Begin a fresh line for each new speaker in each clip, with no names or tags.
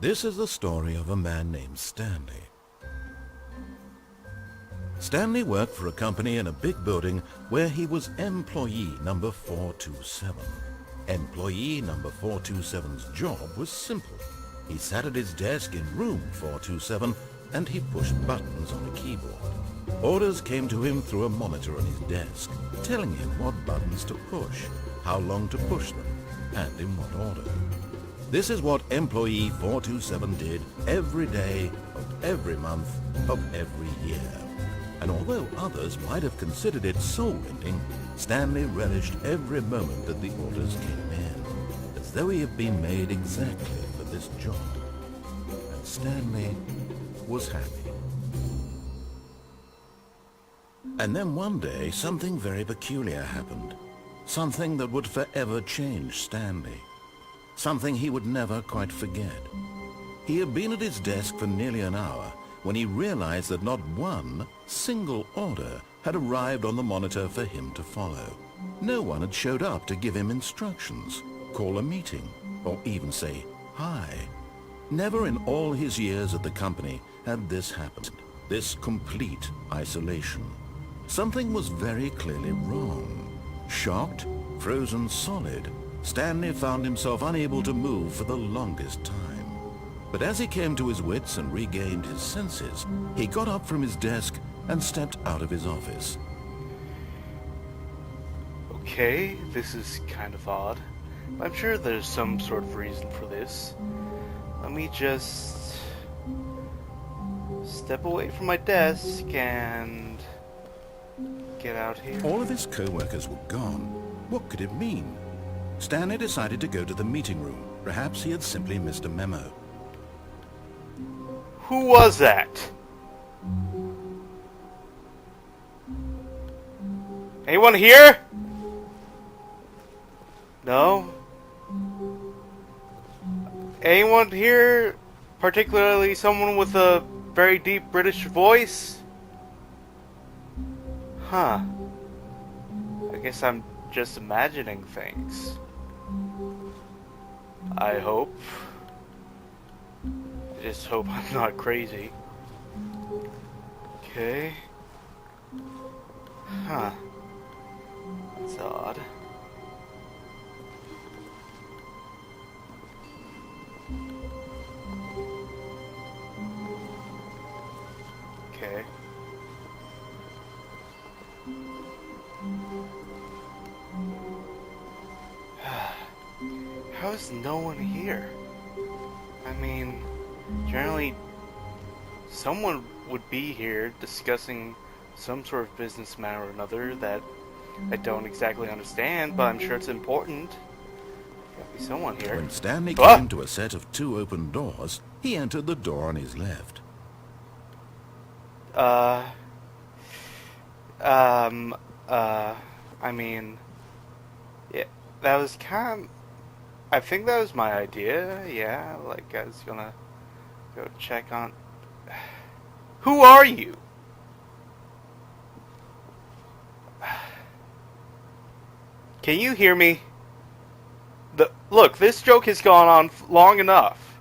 This is the story of a man named Stanley. Stanley worked for a company in a big building where he was employee number 427. Employee number 427's job was simple. He sat at his desk in room 427 and he pushed buttons on a keyboard. Orders came to him through a monitor on his desk, telling him what buttons to push, how long to push them, and in what order. This is what employee 427 did every day of every month of every year. And although others might have considered it soul-ending, Stanley relished every moment that the orders came in, as though he had been made exactly for this job. And Stanley was happy. And then one day, something very peculiar happened. Something that would forever change Stanley. Something he would never quite forget. He had been at his desk for nearly an hour when he realized that not one single order had arrived on the monitor for him to follow. No one had showed up to give him instructions, call a meeting, or even say hi. Never in all his years at the company had this happened, this complete isolation. Something was very clearly wrong. Shocked, frozen solid, Stanley found himself unable to move for the longest time. But as he came to his wits and regained his senses, he got up from his desk and stepped out of his office.
Okay, this is kind of odd. I'm sure there's some sort of reason for this. Let me just step away from my desk and get out here.
All of his co-workers were gone. What could it mean? Stanley decided to go to the meeting room. Perhaps he had simply missed a memo.
Who was that? Anyone here? No? Anyone here? Particularly someone with a very deep British voice? Huh. I guess I'm just imagining things. I hope. I just hope I'm not crazy. Okay. Huh. That's odd. Okay. How is no one here? I mean, generally, someone would be here discussing some sort of business matter or another that I don't exactly understand, but I'm sure it's important. There'll be someone here.
When Stanley came to a set of 2 open doors, he entered the door on his left.
I mean, yeah, that was kind of, I think that was my idea, yeah, like I was gonna go check on, who are you? Can you hear me? Look, this joke has gone on long enough.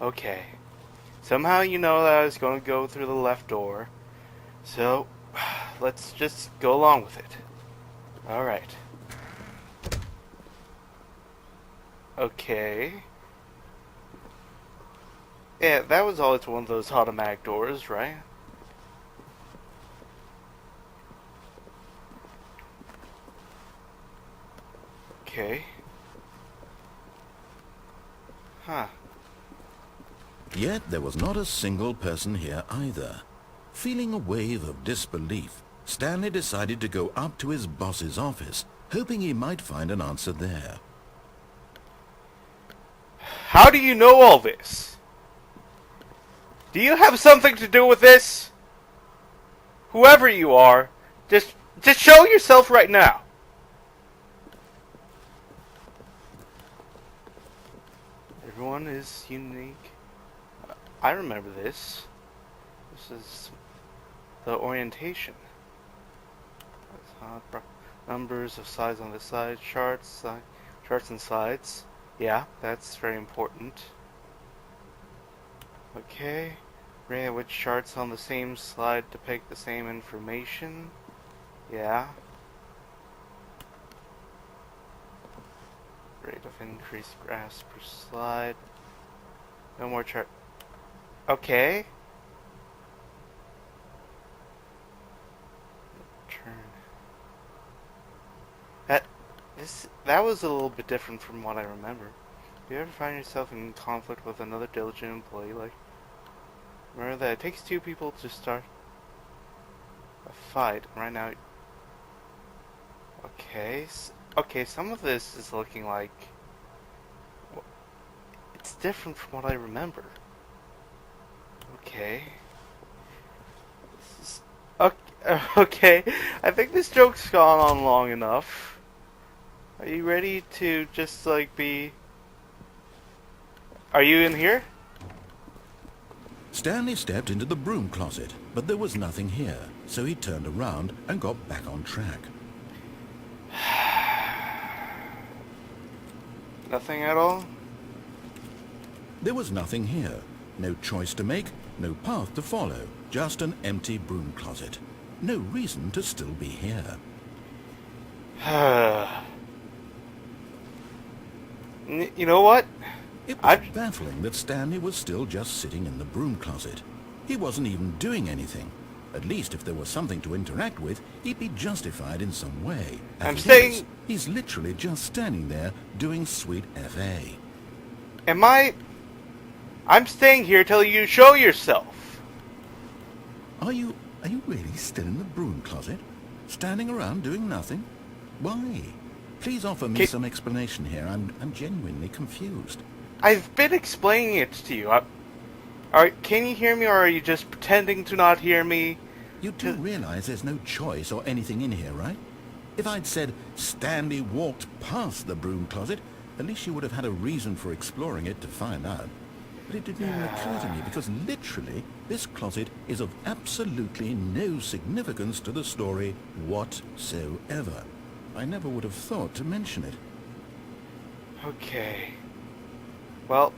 Okay. Somehow you know that I was going to go through the left door. So, let's just go along with it. Alright. Okay. Yeah, that was always one of those automatic doors, right? Okay. Huh.
Yet there was not a single person here either. Feeling a wave of disbelief, Stanley decided to go up to his boss's office, hoping he might find an answer there.
How do you know all this? Do you have something to do with this? Whoever you are, just show yourself right now. Everyone is unique. I remember this. This is the orientation. Numbers of size on the side, charts, Charts and slides. Yeah, that's very important. Okay. Rate which charts on the same slide depict the same information. Yeah. Rate of increased graphs per slide. No more chart. Okay. Turn. That was a little bit different from what I remember. Do you ever find yourself in conflict with another diligent employee? Like, remember that it takes two people to start a fight. Right now. Okay. Okay, some of this is looking like it's different from what I remember. Okay. This is okay. I think this joke's gone on long enough. Are you ready to just like be? Are you in here?
Stanley stepped into the broom closet, but there was nothing here, so he turned around and got back on track.
Nothing at all?
There was nothing here. No choice to make, no path to follow, just an empty broom closet. No reason to still be here.
You know what?
It was baffling that Stanley was still just sitting in the broom closet. He wasn't even doing anything. At least if there was something to interact with, he'd be justified in some way.
I'm saying...
He's literally just standing there doing sweet FA.
I'm staying here till you show yourself.
Are you really still in the broom closet? Standing around doing nothing? Why? Please offer me some explanation here. I'm genuinely confused.
I've been explaining it to you. Can you hear me, or are you just pretending to not hear me?
You do realize there's no choice or anything in here, right? If I'd said Stanley walked past the broom closet, at least you would have had a reason for exploring it to find out. But it didn't even occur to me, because literally, this closet is of absolutely no significance to the story whatsoever. I never would have thought to mention it.
Okay. Well...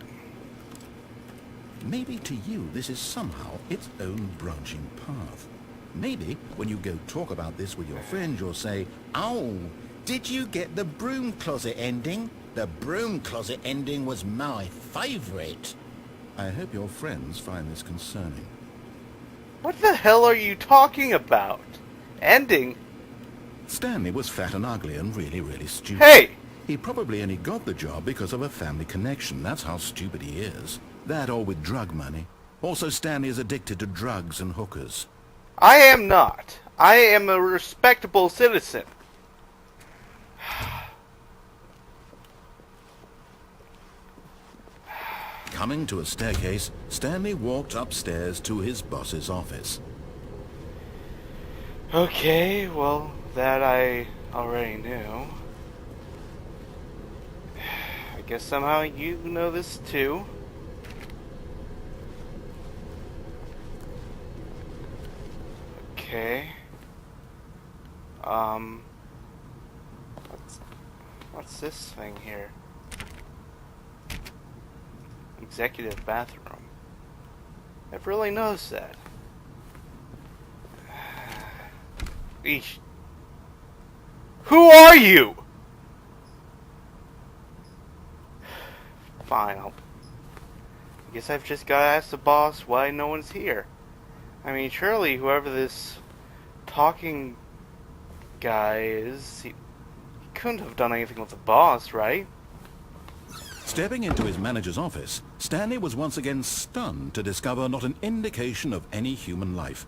Maybe to you this is somehow its own branching path. Maybe when you go talk about this with your friends, you'll say, "Oh, did you get the broom closet ending? The broom closet ending was my favorite." I hope your friends find this concerning.
What the hell are you talking about? Ending?
Stanley was fat and ugly and really, really stupid.
Hey!
He probably only got the job because of a family connection. That's how stupid he is. That or with drug money. Also, Stanley is addicted to drugs and hookers.
I am not. I am a respectable citizen.
Coming to a staircase, Stanley walked upstairs to his boss's office.
Okay, well, that I already knew. I guess somehow you know this too. Okay. What's this thing here? Executive bathroom. I've really noticed that. Eesh. Who are you? Fine, I guess I've just got to ask the boss why no one's here. I mean, surely whoever this talking guy is, he couldn't have done anything with the boss, right?
Stepping into his manager's office, Stanley was once again stunned to discover not an indication of any human life.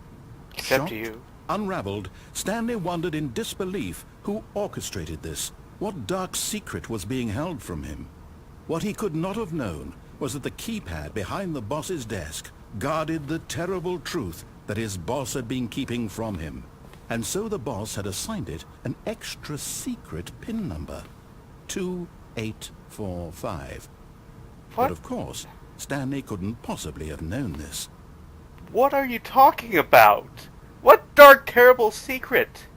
Except
Shocked,
you.
Unraveled, Stanley wondered in disbelief who orchestrated this. What dark secret was being held from him? What he could not have known was that the keypad behind the boss's desk guarded the terrible truth that his boss had been keeping from him. And so the boss had assigned it an extra secret PIN number. 2845.
What?
But of course, Stanley couldn't possibly have known this.
What are you talking about? What dark, terrible secret?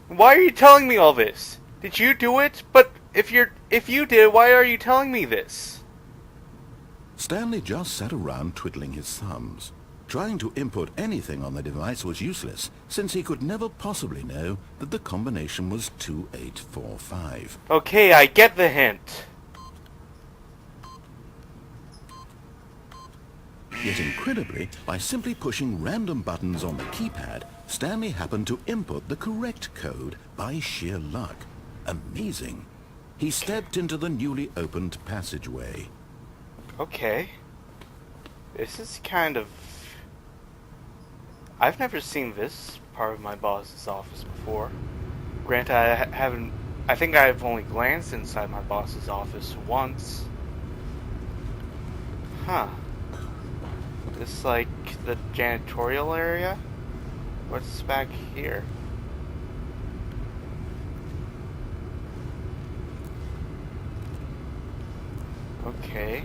Why are you telling me all this? Did you do it? But if you did, why are you telling me this?
Stanley just sat around twiddling his thumbs. Trying to input anything on the device was useless, since he could never possibly know that the combination was 2845.
Okay, I get the hint.
Yet incredibly, by simply pushing random buttons on the keypad, Stanley happened to input the correct code by sheer luck. Amazing. He stepped into the newly opened passageway.
Okay. This is kind of... I've never seen this part of my boss's office before. Granted, I think I've only glanced inside my boss's office once. Huh. This like the janitorial area? What's back here? Okay.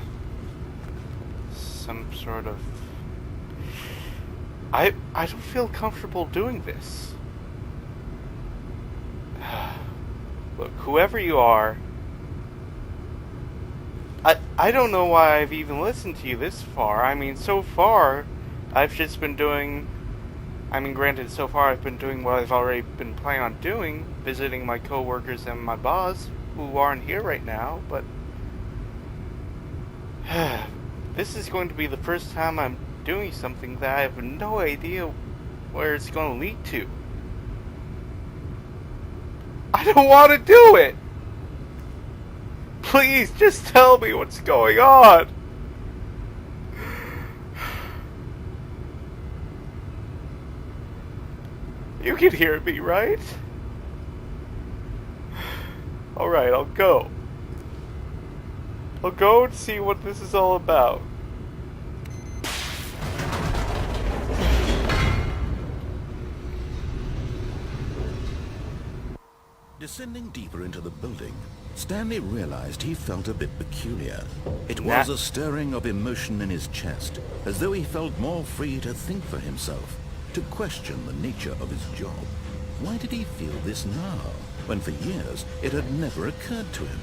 Some sort of... I don't feel comfortable doing this. Look, whoever you are, I don't know why I've even listened to you this far. I mean, so far, I've just been doing... I mean, granted, so far I've been doing what I've already been planning on doing, visiting my coworkers and my boss, who aren't here right now, but... This is going to be the first time I'm doing something that I have no idea where it's going to lead to. I don't want to do it! Please, just tell me what's going on! You can hear me, right? Alright, I'll go. I'll go and see what this is all about.
Descending deeper into the building, Stanley realized he felt a bit peculiar. It was a stirring of emotion in his chest, as though he felt more free to think for himself, to question the nature of his job. Why did he feel this now, when for years it had never occurred to him?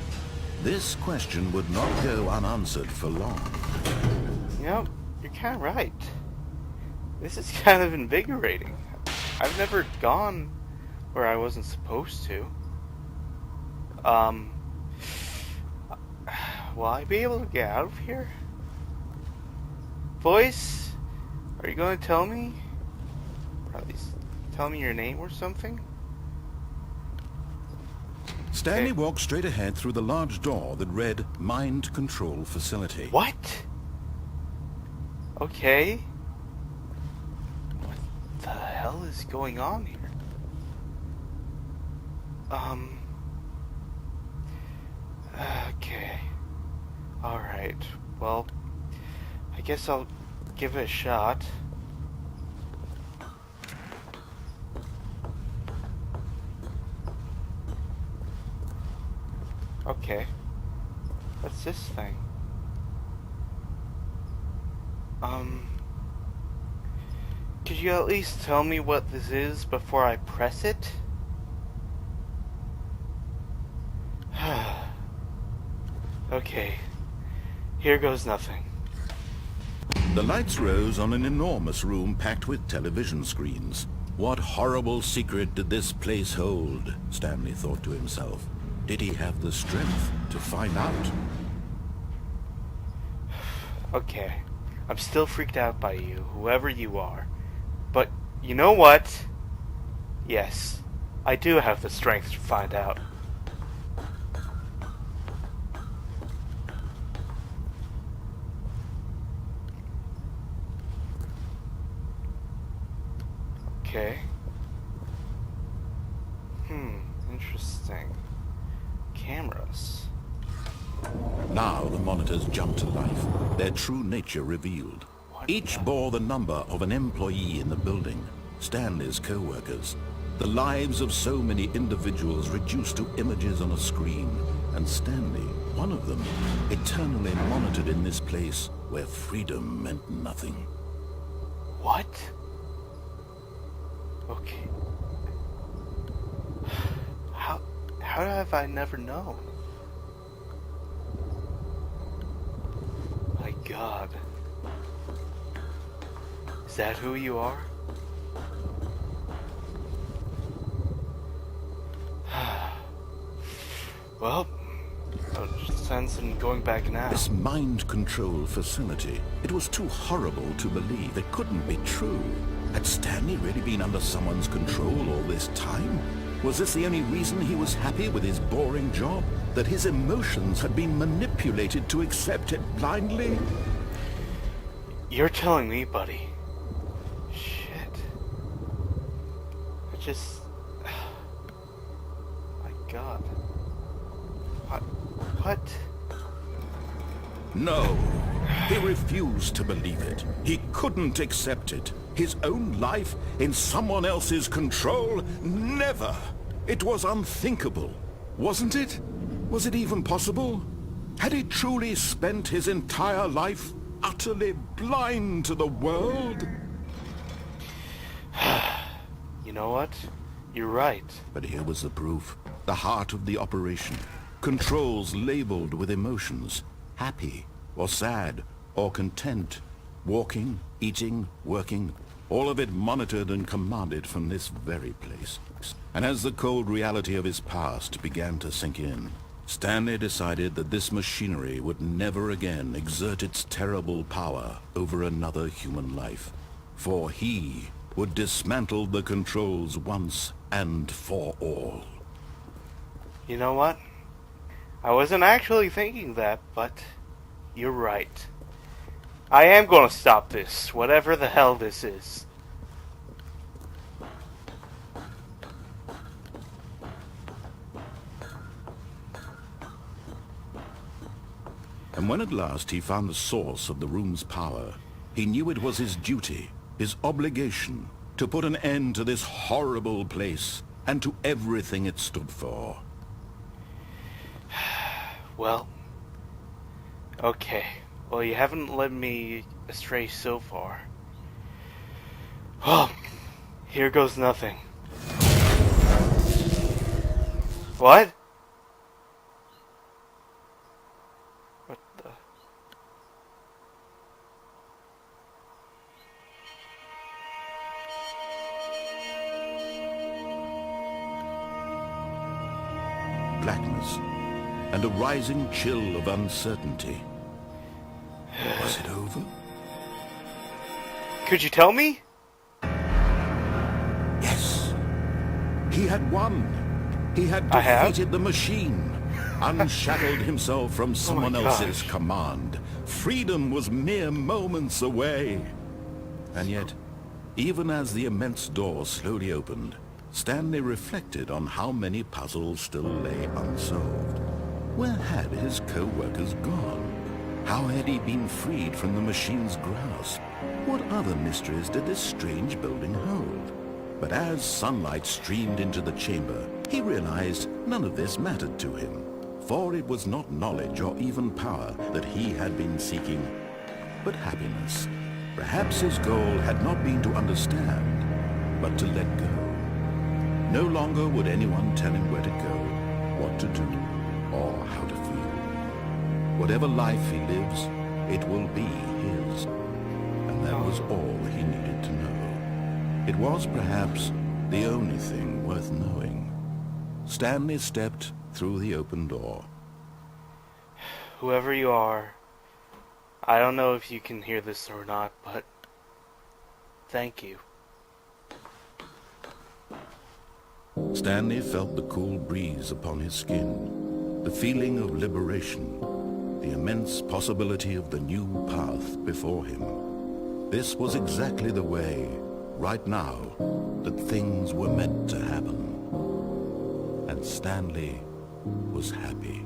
This question would not go unanswered for long.
You know, you're kind of right. This is kind of invigorating. I've never gone where I wasn't supposed to. Will I be able to get out of here? Voice, are you going to tell me? Or at least tell me your name or something?
Stanley walked straight ahead through the large door that read Mind Control Facility.
What? Okay. What the hell is going on here? Okay. Alright. Well, I guess I'll give it a shot. Okay. What's this thing? Could you at least tell me what this is before I press it? Okay. Here goes nothing.
The lights rose on an enormous room packed with television screens. What horrible secret did this place hold? Stanley thought to himself. Did he have the strength to find out?
Okay. I'm still freaked out by you, whoever you are. But, you know what? Yes, I do have the strength to find out. Okay. Interesting. Cameras.
Now the monitors jumped to life, their true nature revealed. Each bore the number of an employee in the building, Stanley's co-workers. The lives of so many individuals reduced to images on a screen, and Stanley, one of them, eternally monitored in this place where freedom meant nothing.
What? Okay. How have I never known? God. Is that who you are? Well, no sense in going back now.
This mind control facility, it was too horrible to believe. It couldn't be true. Had Stanley really been under someone's control all this time? Was this the only reason he was happy with his boring job? That his emotions had been manipulated to accept it blindly?
You're telling me, buddy. Shit. My God. What?
No. He refused to believe it. He couldn't accept it. His own life in someone else's control? Never! It was unthinkable. Wasn't it? Was it even possible? Had he truly spent his entire life utterly blind to the world?
You know what? You're right.
But here was the proof. The heart of the operation. Controls labeled with emotions. Happy, or sad, or content. Walking, eating, working. All of it monitored and commanded from this very place. And as the cold reality of his past began to sink in, Stanley decided that this machinery would never again exert its terrible power over another human life. For he would dismantle the controls once and for all.
You know what? I wasn't actually thinking that, but you're right. I am gonna stop this, whatever the hell this is.
And when at last he found the source of the room's power, he knew it was his duty, his obligation, to put an end to this horrible place and to everything it stood for.
Well, okay. Well, you haven't led me astray so far. Well, here goes nothing. What? What the?
Blackness and a rising chill of uncertainty. Was it over?
Could you tell me?
Yes. He had won. He had defeated the machine, unshackled himself from someone else's command. Freedom was mere moments away. And yet, even as the immense door slowly opened, Stanley reflected on how many puzzles still lay unsolved. Where had his co-workers gone? How had he been freed from the machine's grasp? What other mysteries did this strange building hold? But as sunlight streamed into the chamber, he realized none of this mattered to him, for it was not knowledge or even power that he had been seeking, but happiness. Perhaps his goal had not been to understand, but to let go. No longer would anyone tell him where to go, what to do, or how to feel. Whatever life he lives, it will be his. And that was all he needed to know. It was perhaps the only thing worth knowing. Stanley stepped through the open door.
Whoever you are, I don't know if you can hear this or not, but thank you.
Stanley felt the cool breeze upon his skin, the feeling of liberation, the immense possibility of the new path before him. This was exactly the way, right now, that things were meant to happen. And Stanley was happy.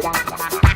Wow.